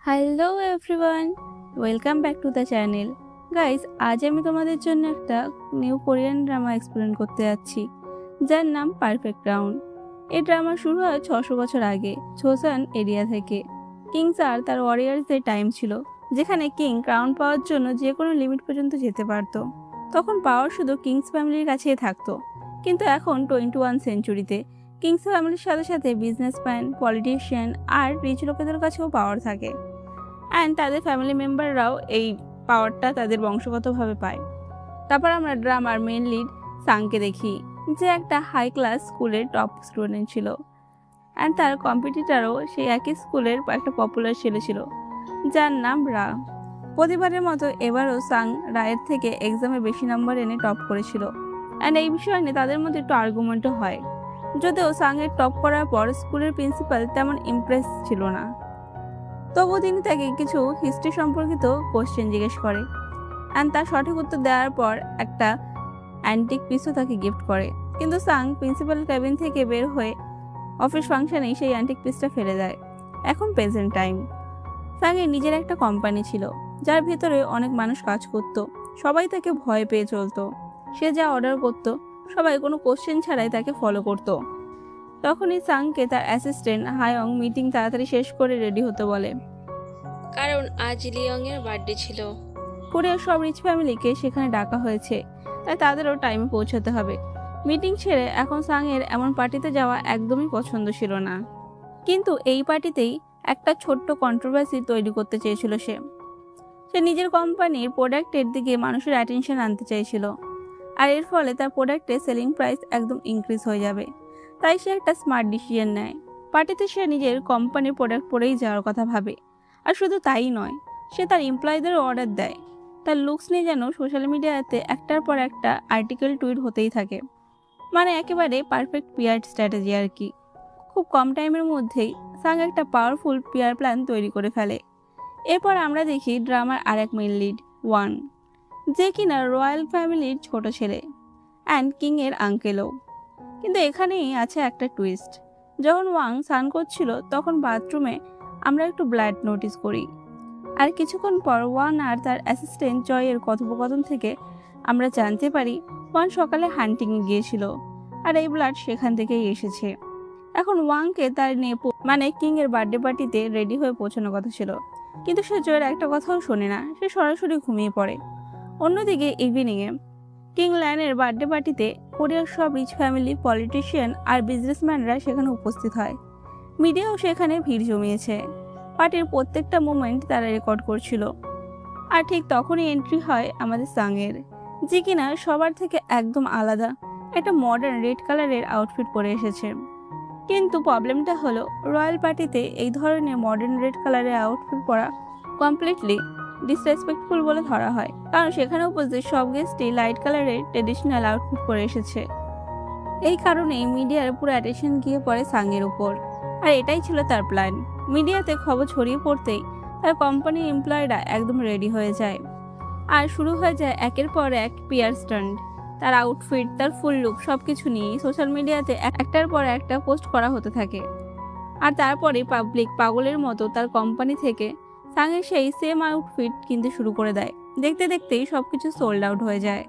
Hello everyone, welcome back to the channel. Guys, আজ আমি তোমাদের জন্য একটা নিউ কোরিয়ান ড্রামা এক্সপ্লেন করতে যাচ্ছি, যার নাম পারফেক্ট রাউন্ড। এই ড্রামা শুরু হয় 600 বছর আগে ছোসান এরিয়া থেকে। কিংস আর তার ওয়ারিয়ার্সদের টাইম ছিল, যেখানে কিং ক্রাউন পাওয়ার জন্য যে কোনো লিমিট পর্যন্ত যেতে পারত। তখন পাওয়ার শুধু কিংস ফ্যামিলির কাছেই থাকতো, কিন্তু এখন 21 সেঞ্চুরিতে কিংস ফ্যামিলির সাথে সাথে বিজনেসম্যান, পলিটিশিয়ান আর রিচ লোকেদের কাছেও পাওয়ার থাকে। অ্যান্ড তাদের ফ্যামিলি মেম্বাররাও এই পাওয়ারটা তাদের বংশগতভাবে পায়। তারপর আমরা ড্রামার মেন লিড সাংকে দেখি, যে একটা হাই ক্লাস স্কুলের টপ স্টুডেন্ট ছিল, অ্যান্ড তার কম্পিটিটারও সেই একই স্কুলের একটা পপুলার ছেলে ছিল, যার নাম রা। প্রতিবারের মতো এবারও সাং রায়ের থেকে এক্সামে বেশি নম্বর এনে টপ করেছিল, অ্যান্ড এই বিষয় নিয়ে তাদের মধ্যে একটু আর্গুমেন্টও হয়। যদিও সাংয়ের টপ করার পর স্কুলের প্রিন্সিপাল তেমন ইমপ্রেস ছিল না, তবুও তিনি তাকে কিছু হিস্ট্রি সম্পর্কিত কোশ্চেন জিজ্ঞেস করে, অ্যান্ড তার সঠিক উত্তর দেওয়ার পর একটা অ্যান্টিক পিসও তাকে গিফট করে। কিন্তু সাং প্রিন্সিপাল ক্যাবিন থেকে বের হয়ে অফিস ফাংশনেই সেই অ্যান্টিক পিসটা ফেলে দেয়। এখন প্রেজেন্ট টাইম। সাংয়ের নিজের একটা কোম্পানি ছিল, যার ভেতরে অনেক মানুষ কাজ করত। সবাই তাকে ভয় পেয়ে চলতো। সে যা অর্ডার করত, সবাই কোনো কোশ্চেন ছাড়াই তাকে ফলো করত। তখনই সাংকে তার অ্যাসিস্ট্যান্ট হায়ং মিটিং তাড়াতাড়ি শেষ করে রেডি হতে বলে, কারণ আজ লিয়ং এর বার্থডে ছিল। কোরিয়ার সব রিচ ফ্যামিলিকে সেখানে ডাকা হয়েছে, তাই তাদেরও টাইমে পৌঁছাতে হবে। মিটিং ছেড়ে এখন সাংয়ের এমন পার্টিতে যাওয়া একদমই পছন্দ ছিল না। কিন্তু এই পার্টিতেই একটা ছোট্ট কন্ট্রোভার্সি তৈরি করতে চেয়েছিল সে। নিজের কোম্পানির প্রোডাক্টের দিকে মানুষের অ্যাটেনশন আনতে চাইছিল, আর এর ফলে তার প্রোডাক্টের সেলিং প্রাইস একদম ইনক্রিজ হয়ে যাবে। তাই সে একটা স্মার্ট ডিসিশন নেয়। পার্টিতে সে নিজের কোম্পানির প্রোডাক্ট পরেই যাওয়ার কথা ভাবে। আর শুধু তাই নয়, সে তার এমপ্লয়ীদেরও অর্ডার দেয় তার লুকস নিয়ে যেন সোশ্যাল মিডিয়াতে একটার পর একটা আর্টিকেল টুইট হতেই থাকে। মানে একেবারে পারফেক্ট পিআর স্ট্র্যাটেজি আর কি। খুব কম টাইমের মধ্যেই সাং একটা পাওয়ারফুল পিআর প্ল্যান তৈরি করে ফেলে। এরপর আমরা দেখি ড্রামার আরেক মেইন লিড ওয়ান, যে কিনা রয়্যাল ফ্যামিলির ছোট ছেলে অ্যান্ড কিং এর আঙ্কেলও। কিন্তু এখানেই আছে একটা টুইস্ট। যখন ওয়াং স্নান করছিল, তখন বাথরুমে আমরা একটু ব্লাড নোটিস করি। আর কিছুক্ষণ পর ওয়ান আর তার অ্যাসিস্ট্যান্ট জয়ের কথোপকথন থেকে আমরা জানতে পারি ওয়ান সকালে হান্টিংয়ে গিয়েছিল, আর এই ব্লাড সেখান থেকেই এসেছে। এখন ওয়াংকে তার নেপো মানে কিং এর বার্থডে পার্টিতে রেডি হয়ে পৌঁছানোর কথা ছিল, কিন্তু সে জয়ের একটা কথাও শোনে না, সে সরাসরি ঘুমিয়ে পড়ে। অন্যদিকে ইভিনিংয়ে কিং ল্যানের বার্থডে পার্টিতে কোরিয়ার সব রিচ ফ্যামিলি, পলিটিশিয়ান আর বিজনেসম্যানরা সেখানে উপস্থিত হয়। মিডিয়াও সেখানে ভিড় জমিয়েছে। পার্টির প্রত্যেকটা মোমেন্ট তারা রেকর্ড করছিল। আর ঠিক তখনই এন্ট্রি হয় আমাদের সাংয়ের, যে কিনা সবার থেকে একদম আলাদা একটা মডার্ন রেড কালারের আউটফিট পরে এসেছে। কিন্তু প্রবলেমটা হলো, রয়্যাল পার্টিতে এই ধরনের মডার্ন রেড কালারের আউটফিট পরা কমপ্লিটলি ডিসরেসপেক্টফুল বলে ধরা হয়, কারণ সেখানে উপস্থিত সব গেস্টই লাইট কালারের ট্রেডিশনাল আউটফিট পরে এসেছে। এই কারণেই মিডিয়ার পুরো অ্যাটেনশন গিয়ে পড়ে সাংয়ের উপর, আর এটাই ছিল তার প্ল্যান। মিডিয়াতে খবর ছড়িয়ে পড়তেই তার কোম্পানির এমপ্লয়িরা একদম রেডি হয়ে যায়, আর শুরু হয়ে যায় একের পর এক পিআর স্টান্ট। তার আউটফিট, তার ফুল লুক সবকিছু নিয়ে সোশ্যাল মিডিয়াতে একটার পর একটা পোস্ট করা হতে থাকে। আর তারপরে পাবলিক পাগলের মতো তার কোম্পানি থেকে সাংয়ের সেই সেম আউটফিট কিনতে শুরু করে দেয়। দেখতে দেখতেই সবকিছু সোল্ড আউট হয়ে যায়।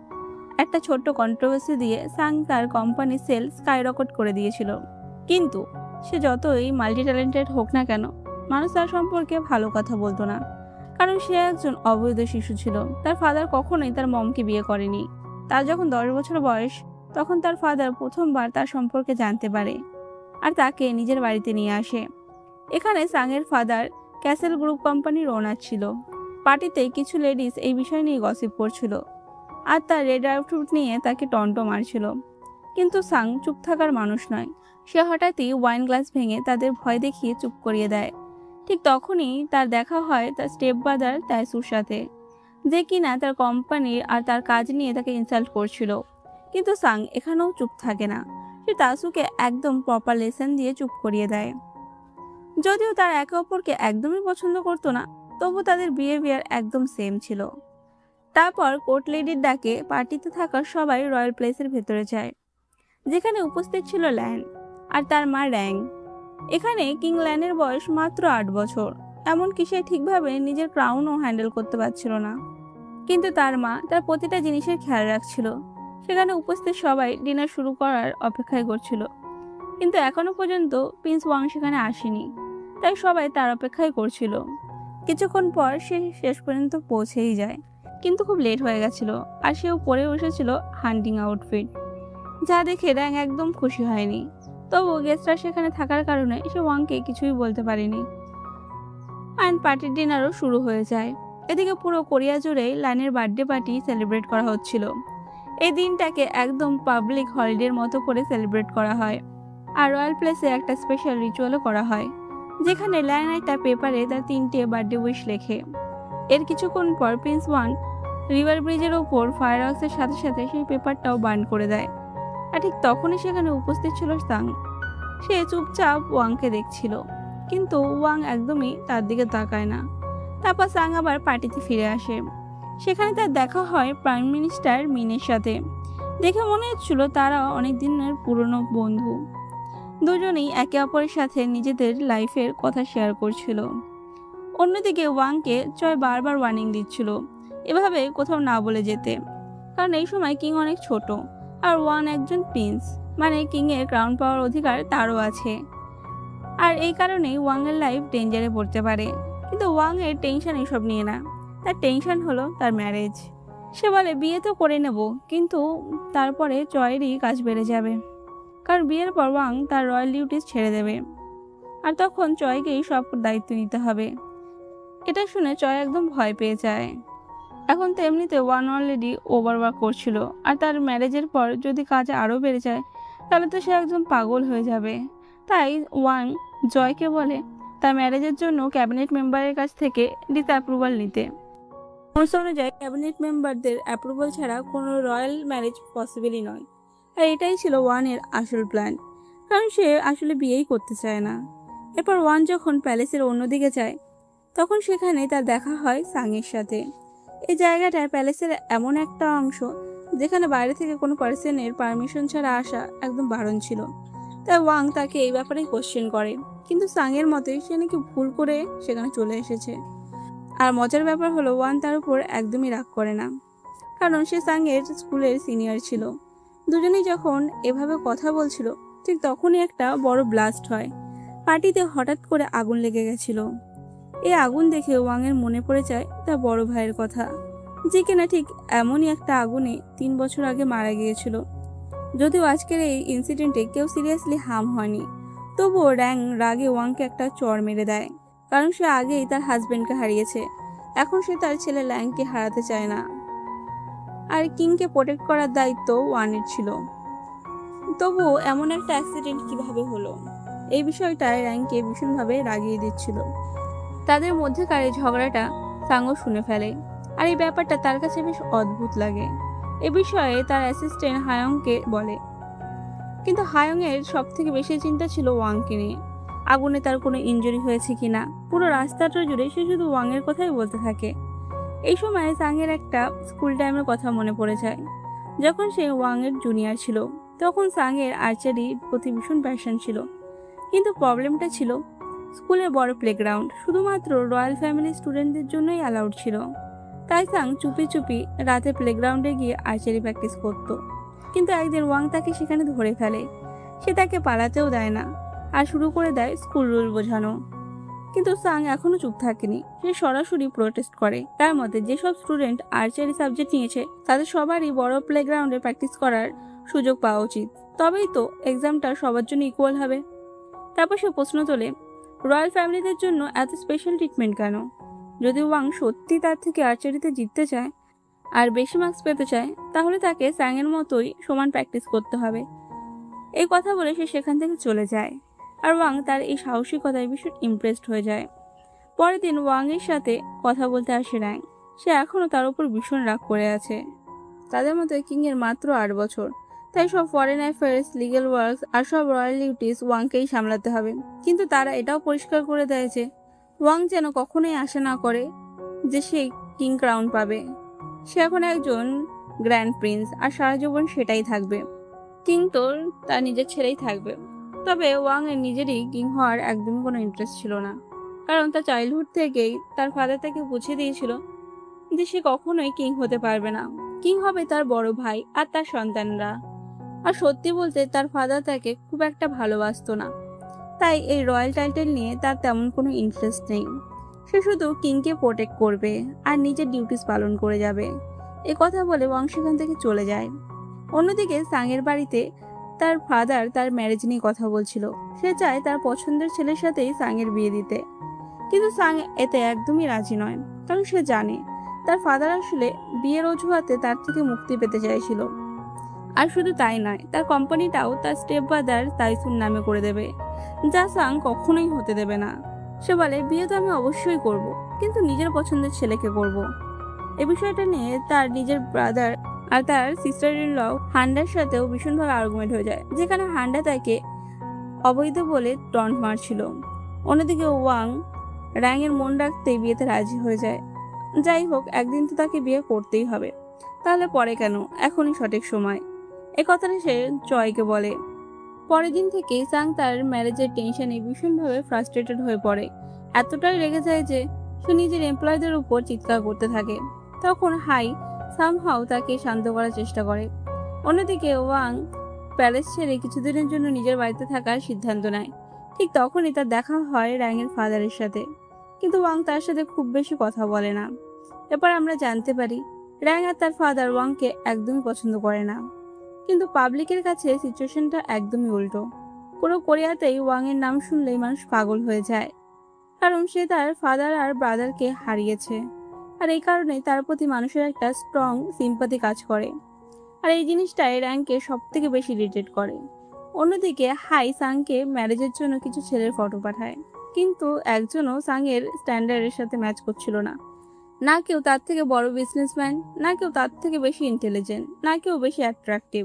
একটা ছোট্ট কন্ট্রোভার্সি দিয়ে সাং তার কোম্পানির সেল স্কাইরকেট করে দিয়েছিল। কিন্তু সে যতই মাল্টি ট্যালেন্টেড হোক না কেন, মানুষ তার সম্পর্কে ভালো কথা বলতো না, কারণ সে একজন অবৈধ শিশু ছিল। তার ফাদার কখনোই তার মমকে বিয়ে করেনি। তার যখন 10 বছর বয়স, তখন তার ফাদার প্রথমবার তার সম্পর্কে জানতে পারে আর তাকে নিজের বাড়িতে নিয়ে আসে। এখানে সাংয়ের ফাদার ক্যাসেল গ্রুপ কোম্পানির ওনার ছিল। পার্টিতে কিছু লেডিস এই বিষয় নিয়ে গসিপ করছিল, আর তার রেড আউটফিট নিয়ে তাকে টন্ট মারছিল। কিন্তু সাং চুপ থাকার মানুষ নয়। সে হঠাৎই ওয়াইন গ্লাস ভেঙে তাদের ভয় দেখিয়ে চুপ করিয়ে দেয়। ঠিক তখনই তার দেখা হয় তার স্টেপ ব্রাদার তাইসুর সাথে, যে কিনা তার কোম্পানি আর তার কাজ নিয়ে তাকে ইনসাল্ট করছিল। কিন্তু সাং এখানেও চুপ থাকে না। সে তাসুকে একদম প্রপার লেসন দিয়ে চুপ করিয়ে দেয়। যদিও তারা একে অপরকে একদমই পছন্দ করতো না, তবু তাদের বিহেভিয়ার একদম সেম ছিল। তারপর কোর্ট লেডির ডাকে পার্টিতে থাকা সবাই রয়্যাল প্লেসের ভেতরে যায়, যেখানে উপস্থিত ছিল ল্যান আর তার মা র্যাং। এখানে কিং ল্যানের বয়স মাত্র 8 বছর। এমনকি সে ঠিকভাবে নিজের ক্রাউনও হ্যান্ডেল করতে পারছিল না। কিন্তু তার মা তার প্রতিটা জিনিসের খেয়াল রাখছিল। সেখানে উপস্থিত সবাই ডিনার শুরু করার অপেক্ষায় করছিল, কিন্তু এখনো পর্যন্ত প্রিন্স ওয়াং সেখানে আসেনি। তাই সবাই তার অপেক্ষায় করছিল। কিছুক্ষণ পর সে শেষ পর্যন্ত পৌঁছেই যায়, কিন্তু খুব লেট হয়ে গেছিল। আর সেও পরে বসেছিল হান্টিং আউটফিট, যা দেখে র্যাং একদম খুশি হয়নি। তবু গেস্টরা সেখানে থাকার কারণে সে ওয়াংকে কিছুই বলতে পারেনি। অ্যান্ড পার্টির ডিনারও শুরু হয়ে যায়। এদিকে পুরো কোরিয়া জুড়েই লাইনের বার্থডে পার্টি সেলিব্রেট করা হচ্ছিল। এই দিনটাকে একদম পাবলিক হলিডের মতো করে সেলিব্রেট করা হয়। আর রয়্যাল প্লেসে একটা স্পেশাল রিচুয়ালও করা হয়, যেখানে লাইন একটা পেপারে তার 3টে বার্থডে উইশ লেখে। এর কিছুক্ষণ পর প্রিন্স ওয়ান রিভার ব্রিজের ওপর ফায়ারওয়ার্কসের সাথে সাথে সেই পেপারটাও বার্ন করে দেয়। আর ঠিক তখনই সেখানে উপস্থিত ছিল সাং। সে চুপচাপ ওয়াংকে দেখছিল, কিন্তু ওয়াং একদমই তার দিকে তাকায় না। তারপর সাং আবার পার্টিতে ফিরে আসে। সেখানে তার দেখা হয় প্রাইম মিনিস্টার মিনের সাথে। দেখে মনে হচ্ছিল তারা অনেক দিনের পুরনো বন্ধু। দুজনেই একে অপরের সাথে নিজেদের লাইফের কথা শেয়ার করছিল। অন্যদিকে ওয়াংকে চয় বারবার ওয়ার্নিং দিচ্ছিল এভাবে কোথাও না বলে যেতে, কারণ এই সময় কিং অনেক ছোট আর ওয়ান একজন প্রিন্স, মানে কিং এর ক্রাউন পাওয়ার অধিকার তারও আছে। আর এই কারণেই ওয়াং এর লাইফ ডেঞ্জারে পড়তে পারে। কিন্তু ওয়াং এর টেনশন এসব নিয়ে না, তার টেনশন হলো তার ম্যারেজ। সে বলে বিয়ে তো করে নেব, কিন্তু তারপরে চয়েরই কাজ বেড়ে যাবে, কারণ বিয়ের পর ওয়াং তার রয়্যাল ডিউটিস ছেড়ে দেবে, আর তখন চয়কেই সব দায়িত্ব নিতে হবে। এটা শুনে চয় একদম ভয় পেয়ে যায়। এখন তো এমনিতে ওয়ান অলরেডি ওভারওয়ার্ক করছিল, আর তার ম্যারেজের পর যদি কাজ আরও বেড়ে যায় তাহলে তো সে একদম পাগল হয়ে যাবে। তাই ওয়াং জয়কে বলে তার ম্যারেজের জন্য ক্যাবিনেট মেম্বারের কাছ থেকে অ্যাপ্রুভাল নিতে। রুলস অনুযায়ী ক্যাবিনেট মেম্বারদের অ্যাপ্রুভাল ছাড়া কোনো রয়্যাল ম্যারেজ পসিবলই নয়। আর এটাই ছিল ওয়ানের আসল প্ল্যান, কারণ সে আসলে বিয়েই করতে চায় না। এরপর ওয়ান যখন প্যালেসের অন্যদিকে যায়, তখন সেখানে তার দেখা হয় সাংয়ের সাথে। এই জায়গাটায় প্যালেসের এমন একটা অংশ যেখানে বাইরে থেকে কোনো পার্সনের পারমিশন ছাড়া আসা একদম বারণ ছিল। তাই ওয়াং তাকে এই ব্যাপারে কোশ্চেন করে, কিন্তু সাংয়ের মতে সে নাকি ভুল করে সেখানে চলে এসেছে। আর মজার ব্যাপার হলো ওয়ান তার উপর একদমই রাগ করে না, কারণ সে সাংয়ের স্কুলের সিনিয়র ছিল। দুজনেই যখন এভাবে কথা বলছিল, ঠিক তখনই একটা বড় ব্লাস্ট হয়। পার্টিতে হঠাৎ করে আগুন লেগে গেছিল। এই আগুন দেখে ওয়াং এর মনে পড়ে যায় তার বড় ভাইয়ের কথা, যে কিনা ঠিক এমনই একটা আগুনে 3 বছর আগে মারা গিয়েছিল। যদিও আজকের এই ইনসিডেন্টে কেউ সিরিয়াসলি হার্ম হয়নি, তবুও র্যাং রাগে ওয়াংকে একটা চড় মেরে দেয়, কারণ সে আগেই তার হাজবেন্ডকে হারিয়েছে। এখন সে তার ছেলে ল্যাংকে হারাতে চায় না। আর কিংকে প্রোটেক্ট করার দায়িত্ব ওয়ানের ছিল। তবুও এমন একটা অ্যাক্সিডেন্ট কিভাবে হলো, এই বিষয়টায় র্যাংকে ভীষণভাবে রাগিয়ে দিচ্ছিল। তাদের মধ্যেকার এই ঝগড়াটা সাংও শুনে ফেলে, আর এই ব্যাপারটা তার কাছে বেশ অদ্ভুত লাগে। এ বিষয়ে তার অ্যাসিস্ট্যান্ট হায়ংকে বলে, কিন্তু হায়ং এর সব থেকে বেশি চিন্তা ছিল ওয়াংকে নিয়ে। আগুনে তার কোনো ইনজুরি হয়েছে কিনা। পুরো রাস্তাটা জুড়ে সে শুধু ওয়াং এর কথাই বলতে থাকে। এই সময় সাংয়ের একটা স্কুল টাইমের কথা মনে পড়ে যায়। যখন সে ওয়াং এর জুনিয়র ছিল, তখন সাংয়ের আর্চারির প্রতি ভীষণ প্যাশন ছিল। কিন্তু প্রবলেমটা ছিল স্কুলের বড় প্লেগ্রাউন্ড শুধুমাত্র রয়্যাল ফ্যামিলি স্টুডেন্টদের জন্যই অ্যালাউড ছিল। তাই সাং চুপি চুপি রাতে প্লেগ্রাউন্ডে গিয়ে আর্চারি প্র্যাকটিস করত। কিন্তু একদিন ওয়াং তাকে সেখানে ধরে ফেলে। সে তাকে পালাতেও দেয় না, আর শুরু করে দেয় স্কুল রুল বোঝানো। কিন্তু সাং এখনো চুপ থাকেনি। সে সরাসরি প্রোটেস্ট করে। তার মতে যেসব স্টুডেন্ট আর্চারি সাবজেক্ট নিয়েছে তাদের সবারই বড় প্লেগ্রাউন্ডে প্র্যাকটিস করার সুযোগ পাওয়া উচিত, তবেই তো এক্সামটা সবার জন্য ইকুয়াল হবে। তারপর সে প্রশ্ন তোলে, রয়্যাল ফ্যামিলিদের জন্য এত স্পেশাল ট্রিটমেন্ট কেন? যদি ওয়াং সত্যি তার থেকে আর্চারিতে জিততে চায় আর বেশি মার্কস পেতে চায়, তাহলে তাকে স্যাংয়ের মতোই সমান প্র্যাকটিস করতে হবে। এই কথা বলে সে সেখান থেকে চলে যায়, আর ওয়াং তার এই সাহসিকতায় ভীষণ ইমপ্রেসড হয়ে যায়। পরের দিন ওয়াং এর সাথে কথা বলতে আসে র্যাং। সে এখনও তার উপর ভীষণ রাগ করে আছে। তাদের মতে কিং এর মাত্র 8 বছর, তাই সব ফরেন অ্যাফেয়ার্স, লিগ্যাল ওয়ার্কস আর সব রয়্যাল ডিউটিস ওয়াংকেই সামলাতে হবে। কিন্তু তারা এটাও পরিষ্কার করে দেয় যে ওয়াং যেন কখনোই আশা না করে যে সে কিং ক্রাউন পাবে। সে এখন একজন গ্র্যান্ড প্রিন্স, আর সারা জীবন সেটাই থাকবে। কিং তো তার নিজের ছেলেই থাকবে। তবে ওয়াং এর নিজেরই কিং হওয়ার একদমই কোনো ইন্টারেস্ট ছিল না। কারণ তার চাইল্ডহুড থেকেই তার ফাদার তাকে বুঝিয়ে দিয়েছিল যে সে কখনোই কিং হতে পারবে না। কিং হবে তার বড় ভাই আর তার সন্তানরা। আর সত্যি বলতে তার ফাদার তাকে খুব একটা ভালোবাসতো না, তাই এই রয়্যাল টাইটেল নিয়ে তার তেমন কোনো ইন্টারেস্ট নেই। সে শুধু কিংকে প্রোটেক্ট করবে আর নিজের ডিউটিস পালন করে যাবে। এ কথা বলে ওয়াং সেখান থেকে চলে যায়। অন্যদিকে সাংয়ের বাড়িতে তার ফাদার তার ম্যারেজ নিয়ে কথা বলছিল। সে চায় তার পছন্দের ছেলের সাথেই সাংয়ের বিয়ে দিতে, কিন্তু সাং এতে একদমই রাজি নয়। কারণ সে জানে তার ফাদার আসলে বিয়ের অজুহাতে তার থেকে মুক্তি পেতে চাইছিল। আর শুধু তাই নয়, তার কোম্পানিটাও তার স্টেপ ব্রাদার তাইসুন নামে করে দেবে, যা সাং কখনোই হতে দেবে না। সে বলে, বিয়ে তো আমি অবশ্যই করব, কিন্তু নিজের পছন্দের ছেলেকে করব। এ বিষয়টা নিয়ে তার নিজের ব্রাদার আর তার সিস্টার ইন ল হান্ডার সাথেও ভীষণভাবে আর্গুমেন্ট হয়ে যায়, যেখানে হান্ডা তাকে অবৈধ বলে টন্ট মারছিল। অন্যদিকে ওয়াং র্যাংয়ের মন রাখতেই বিয়েতে রাজি হয়ে যায়। যাই হোক, একদিন তো তাকে বিয়ে করতেই হবে, তাহলে পরে কেন, এখনই সঠিক সময়। এ কথাটা সে জয়কে বলে। পরের দিন থেকে সাং তার ম্যারেজের টেনশনে ভীষণভাবে ফ্রাস্ট্রেটেড হয়ে পড়ে। এতটাই রেগে যায় যে সে নিজের এমপ্লয়ীদের উপর চিৎকার করতে থাকে। তখন হাই সামহাও তাকে শান্ত করার চেষ্টা করে। অন্যদিকে ওয়াং প্যালেস ছেড়ে কিছুদিনের জন্য নিজের বাড়িতে থাকার সিদ্ধান্ত নেয়। ঠিক তখনই তার দেখা হয় র্যাংয়ের ফাদারের সাথে, কিন্তু ওয়াং তার সাথে খুব বেশি কথা বলে না। এরপর আমরা জানতে পারি র্যাং আর তার ফাদার ওয়াংকে একদমই পছন্দ করে না, কিন্তু পাবলিকের কাছে সিচুয়েশনটা একদমই উল্টো। পুরো কোরিয়াতেই ওয়াং এর নাম শুনলেই মানুষ পাগল হয়ে যায়, কারণ সে তার ফাদার আর ব্রাদারকে হারিয়েছে। আর এই কারণে তার প্রতি মানুষের একটা স্ট্রং সিম্পাথি কাজ করে। আর এই জিনিসটাই র্যাংকে সব থেকে বেশি ইরিটেট করে। অন্যদিকে হাই সাংকে ম্যারেজের জন্য কিছু ছেলের ফটো পাঠায়, কিন্তু একজনও সাংয়ের স্ট্যান্ডার্ডের সাথে ম্যাচ করছিল না। না কেউ তার থেকে বড় বিজনেসম্যান, না কেউ তার থেকে বেশি ইন্টেলিজেন্ট, না কেউ বেশি অ্যাট্রাকটিভ।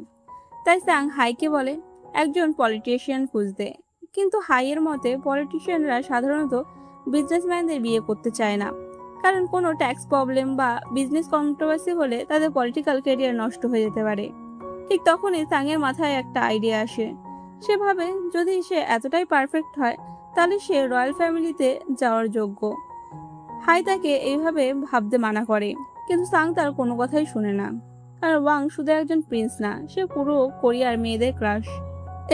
তাই সাং হাইকে বলে একজন পলিটিশিয়ান খুঁজতে, কিন্তু হাইয়ের মতে পলিটিশিয়ানরা সাধারণত বিজনেসম্যানদের বিয়ে করতে চায় না, কারণ কোনো ট্যাক্স প্রবলেম বা বিজনেস কন্ট্রোভার্সি হলে তাদের পলিটিক্যাল ক্যারিয়ার নষ্ট হয়ে যেতে পারে। ঠিক তখনই সাংয়ের মাথায় একটা আইডিয়া আসে। সে ভাবে যদি সে এতটাই পারফেক্ট হয় তাহলে সে রয়্যাল ফ্যামিলিতে যাওয়ার যোগ্য। হাই তাকে এইভাবে ভাবতে মানা করে, কিন্তু সাং তার কোনো কথাই শুনে না। কারণ ওয়াং শুধু একজন প্রিন্স না, সে পুরো কোরিয়ার মেয়েদের ক্রাশ।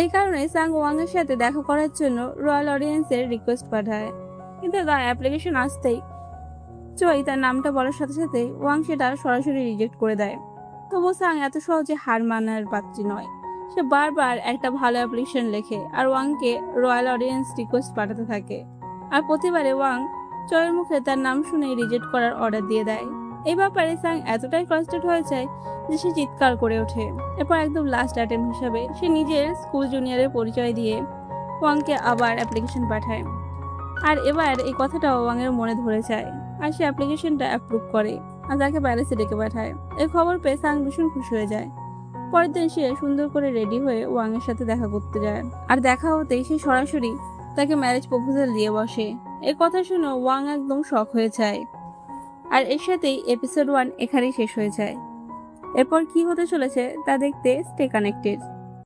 এই কারণে সাং ওয়াং এর সাথে দেখা করার জন্য রয়্যাল অডিয়েন্সের রিকোয়েস্ট পাঠায়, কিন্তু তার অ্যাপ্লিকেশন আসতেই চই তার নামটা বলার সাথে সাথে ওয়াং সেটা সরাসরি রিজেক্ট করে দেয়। তবু সাং এত সহজে হার মানার পাত্রী নয়। সে বারবার একটা ভালো অ্যাপ্লিকেশন লেখে আর ওয়াংকে রয়্যাল অডিয়েন্স রিকোয়েস্ট পাঠাতে থাকে। আর প্রতিবারে ওয়াং চয়ের মুখে তার নাম শুনেই রিজেক্ট করার অর্ডার দিয়ে দেয়। এই ব্যাপারে সাং এতটাই ফ্রাস্ট্রেট হয়ে যায় যে সে চিৎকার করে ওঠে। এরপর একদম লাস্ট অ্যাটেম্প হিসাবে সে নিজের স্কুল জুনিয়রের পরিচয় দিয়ে ওয়াংকে আবার অ্যাপ্লিকেশন পাঠায়। আর এবার এই কথাটা ওয়াংয়ের মনে ধরে যায়, আর সে অ্যাপ্লিকেশনটা অ্যাপ্রুভ করে আর তাকে প্যারিসে ডেকে পাঠায়। এই খবর পেয়ে সাং ভীষণ খুশি হয়ে যায়। পরের দিন সে সুন্দর করে রেডি হয়ে ওয়াং এর সাথে দেখা করতে যায়, আর দেখা হতেই সে সরাসরি তাকে ম্যারেজ প্রপোজাল দিয়ে বসে। এই কথা শুনে ওয়াং একদম শক হয়ে যায়। আর এর সাথেই এপিসোড 1 এখানেই শেষ হয়ে যায়। এরপর কি হতে চলেছে তা দেখতে স্টে কানেক্টেড।